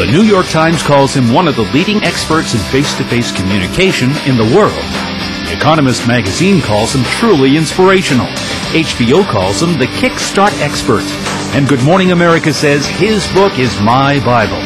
The New York Times calls him one of the leading experts in face-to-face communication in the world. The Economist magazine calls him truly inspirational. HBO calls him the Kickstart expert. And Good Morning America says his book is my Bible.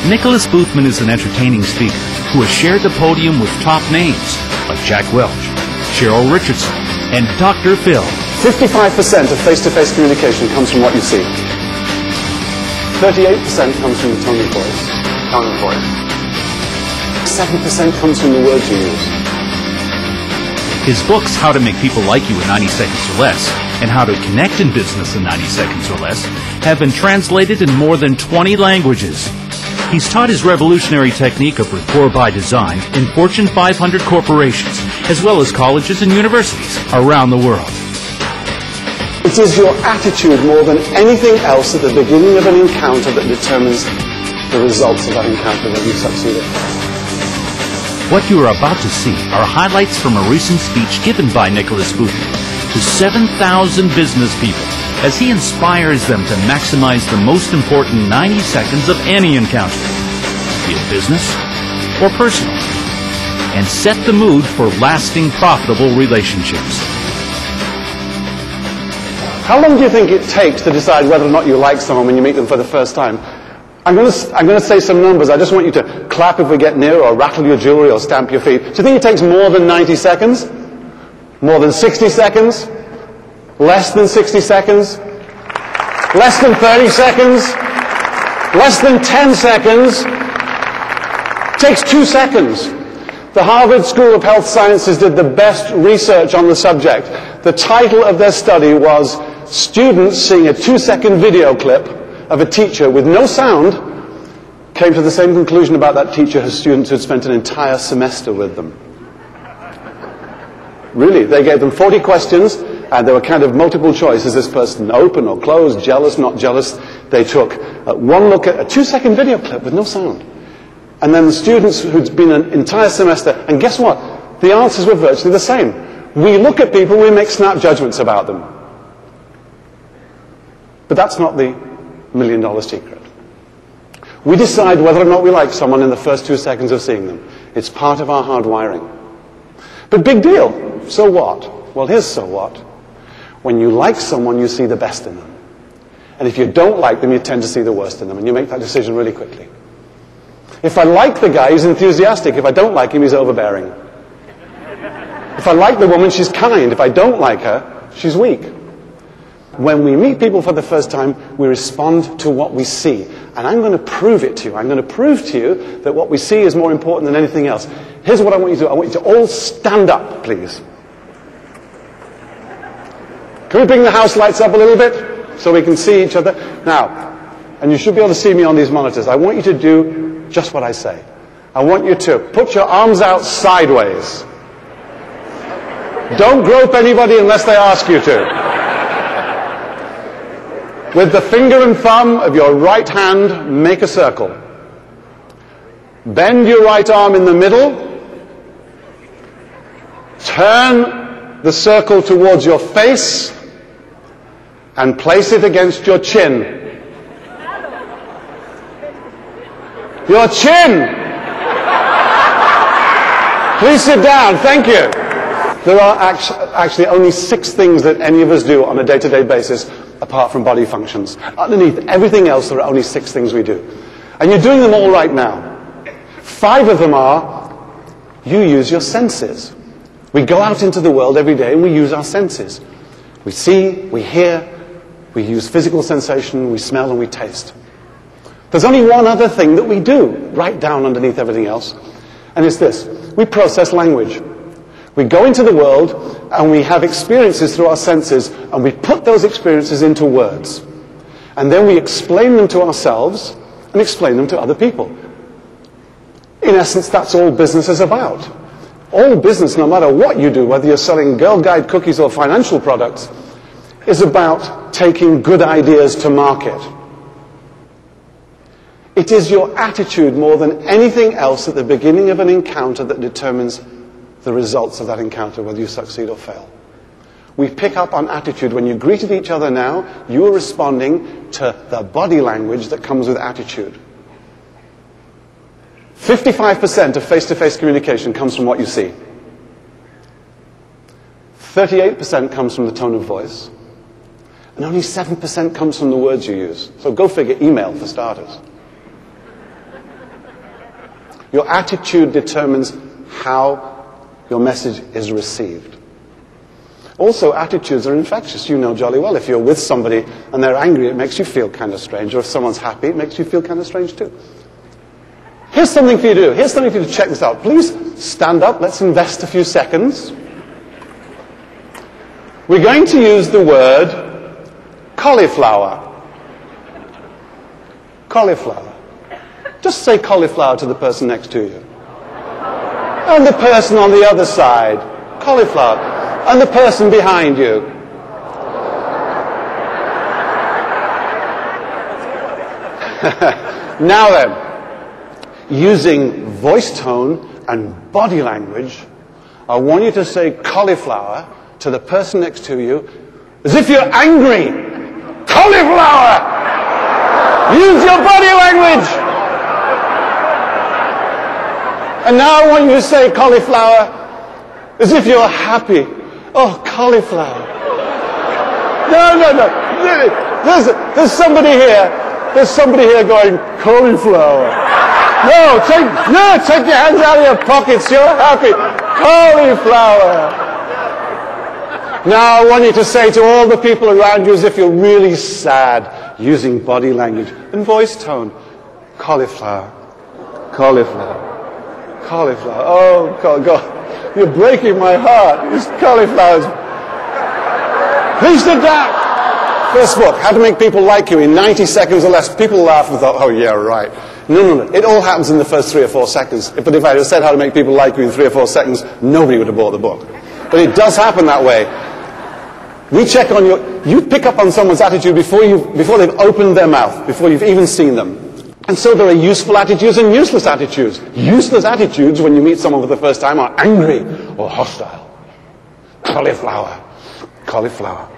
Nicholas Boothman is an entertaining speaker who has shared the podium with top names like Jack Welch, Cheryl Richardson, and Dr. Phil. 55% of face-to-face communication comes from what you see. 38% comes from the tone of voice. 7% comes from the words you use. His books, How to Make People Like You in 90 Seconds or Less, and How to Connect in Business in 90 Seconds or Less, have been translated in more than 20 languages. He's taught his revolutionary technique of rapport by design in Fortune 500 corporations, as well as colleges and universities around the world. It is your attitude more than anything else at the beginning of an encounter that determines the results of that encounter, whether you succeed or fail. What you are about to see are highlights from a recent speech given by Nicholas Boothman to 7,000 business people as he inspires them to maximize the most important 90 seconds of any encounter, be it business or personal, and set the mood for lasting, profitable relationships. How long do you think it takes to decide whether or not you like someone when you meet them for the first time? I'm going to say some numbers. I just want you to clap if we get near, or rattle your jewelry, or stamp your feet. Do you think it takes more than 90 seconds? More than 60 seconds? Less than 60 seconds? Less than 30 seconds? Less than 10 seconds? It takes 2 seconds. The Harvard School of Health Sciences did the best research on the subject. The title of their study was Students Seeing a 2-second video clip of a teacher with no sound came to the same conclusion about that teacher as students who had spent an entire semester with them. Really, they gave them 40 questions, and there were kind of multiple choice. Is this person open or closed, jealous, not jealous? They took one look at a 2-second video clip with no sound. And then the students who'd been an entire semester, and guess what? The answers were virtually the same. We look at people, we make snap judgments about them. But that's not the $1,000,000 secret. We decide whether or not we like someone in the first 2 seconds of seeing them. It's part of our hard wiring. But big deal. So what? Well, here's so what. When you like someone, you see the best in them. And if you don't like them, you tend to see the worst in them. And you make that decision really quickly. If I like the guy, he's enthusiastic. If I don't like him, he's overbearing. If I like the woman, she's kind. If I don't like her, she's weak. When we meet people for the first time, we respond to what we see. And I'm going to prove it to you. I'm going to prove to you that what we see is more important than anything else. Here's what I want you to do. I want you to all stand up, please. Can we bring the house lights up a little bit so we can see each other? Now, and you should be able to see me on these monitors. I want you to do just what I say. I want you to put your arms out sideways. Don't grope anybody unless they ask you to. With the finger and thumb of your right hand, make a circle. Bend your right arm in the middle. Turn the circle towards your face and place it against your chin. Your chin! Please sit down. Thank you. There are actually only 6 things that any of us do on a day-to-day basis apart from body functions. Underneath everything else, there are only 6 things we do. And you're doing them all right now. 5 of them are, you use your senses. We go out into the world every day and we use our senses. We see, we hear, we use physical sensation, we smell and we taste. There's only one other thing that we do, right down underneath everything else, and it's this. We process language. We go into the world and we have experiences through our senses, and we put those experiences into words. And then we explain them to ourselves and explain them to other people. In essence, that's all business is about. All business, no matter what you do, whether you're selling Girl Guide cookies or financial products, is about taking good ideas to market. It is your attitude more than anything else at the beginning of an encounter that determines the results of that encounter, whether you succeed or fail. We pick up on attitude. When you greeted each other now, you are responding to the body language that comes with attitude. 55% of face-to-face communication comes from what you see. 38% comes from the tone of voice. And only 7% comes from the words you use. So go figure, email for starters. Your attitude determines how your message is received. Also, attitudes are infectious. You know jolly well. If you're with somebody and they're angry, it makes you feel kind of strange. Or if someone's happy, it makes you feel kind of strange too. Here's something for you to do. Here's something for you to check this out. Please stand up. Let's invest a few seconds. We're going to use the word cauliflower. Cauliflower. Just say cauliflower to the person next to you. And the person on the other side. Cauliflower. And the person behind you. Now then, using voice tone and body language, I want you to say cauliflower to the person next to you as if you're angry. Cauliflower! Use your body language! And now I want you to say cauliflower as if you're happy. Oh, cauliflower. No. There's somebody here. There's somebody here going, cauliflower. No, take your hands out of your pockets. You're happy. Cauliflower. Now I want you to say to all the people around you as if you're really sad, using body language and voice tone, cauliflower, cauliflower, cauliflower. Oh, God, you're breaking my heart. These cauliflowers. Please sit down. First book, How to Make People Like You in 90 Seconds or Less. People laugh and thought, oh yeah, right. No. It all happens in the first 3 or 4 seconds. But if I had said How to Make People Like You in 3 or 4 seconds, nobody would have bought the book. But it does happen that way. We check on you pick up on someone's attitude before they've opened their mouth, before you've even seen them. And so there are useful attitudes and useless attitudes. Useless attitudes, when you meet someone for the first time, are angry or hostile. Cauliflower. Cauliflower.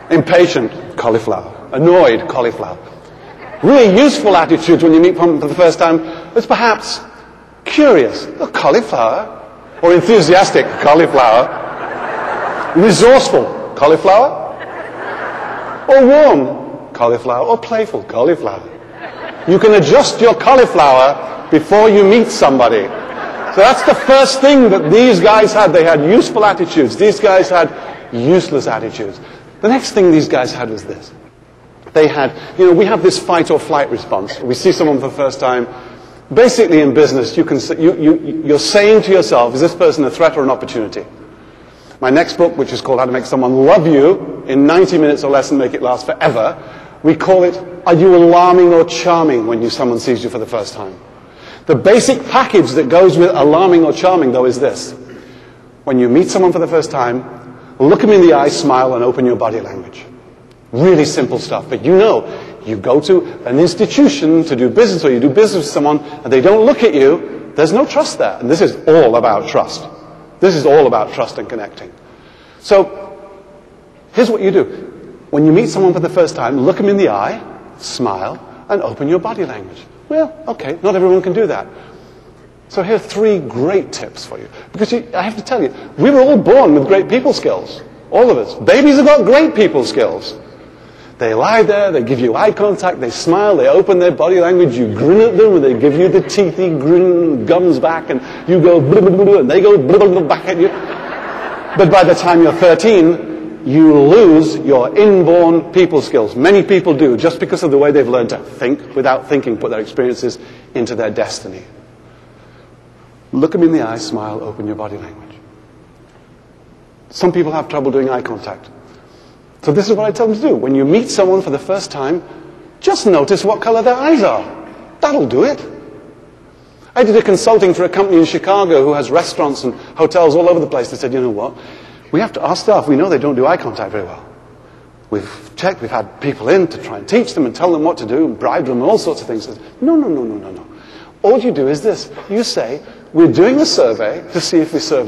Impatient. Cauliflower. Annoyed. Cauliflower. Really useful attitudes when you meet someone for the first time is perhaps curious. Cauliflower. Or enthusiastic. Cauliflower. Resourceful, cauliflower, or warm, cauliflower, or playful, cauliflower. You can adjust your cauliflower before you meet somebody. So that's the first thing that these guys had. They had useful attitudes. These guys had useless attitudes. The next thing these guys had was this. They had, we have this fight or flight response. We see someone for the first time. Basically in business, you're saying to yourself, is this person a threat or an opportunity? My next book, which is called How to Make Someone Love You in 90 minutes or less and Make It Last Forever, we call it, are you alarming or charming when someone sees you for the first time? The basic package that goes with alarming or charming, though, is this. When you meet someone for the first time, look them in the eye, smile, and open your body language. Really simple stuff. But you go to an institution to do business, or you do business with someone, and they don't look at you, there's no trust there. And this is all about trust. This is all about trust and connecting. So, here's what you do. When you meet someone for the first time, look them in the eye, smile, and open your body language. Well, okay, not everyone can do that. So here are 3 great tips for you. Because I have to tell you, we were all born with great people skills. All of us. Babies have got great people skills. They lie there, they give you eye contact, they smile, they open their body language, you grin at them, and they give you the teethy grin, gums back, and you go blah, blah, blah, and they go blah, blah, blah, back at you. But by the time you're 13, you lose your inborn people skills. Many people do, just because of the way they've learned to think without thinking, put their experiences into their destiny. Look them in the eye, smile, open your body language. Some people have trouble doing eye contact. So this is what I tell them to do. When you meet someone for the first time, just notice what color their eyes are. That'll do it. I did a consulting for a company in Chicago who has restaurants and hotels all over the place. They said, you know what? We have to, our staff, we know they don't do eye contact very well. We've checked, we've had people in to try and teach them and tell them what to do, and bribe them and all sorts of things. Said, no. All you do is this. You say, we're doing a survey to see if we serve more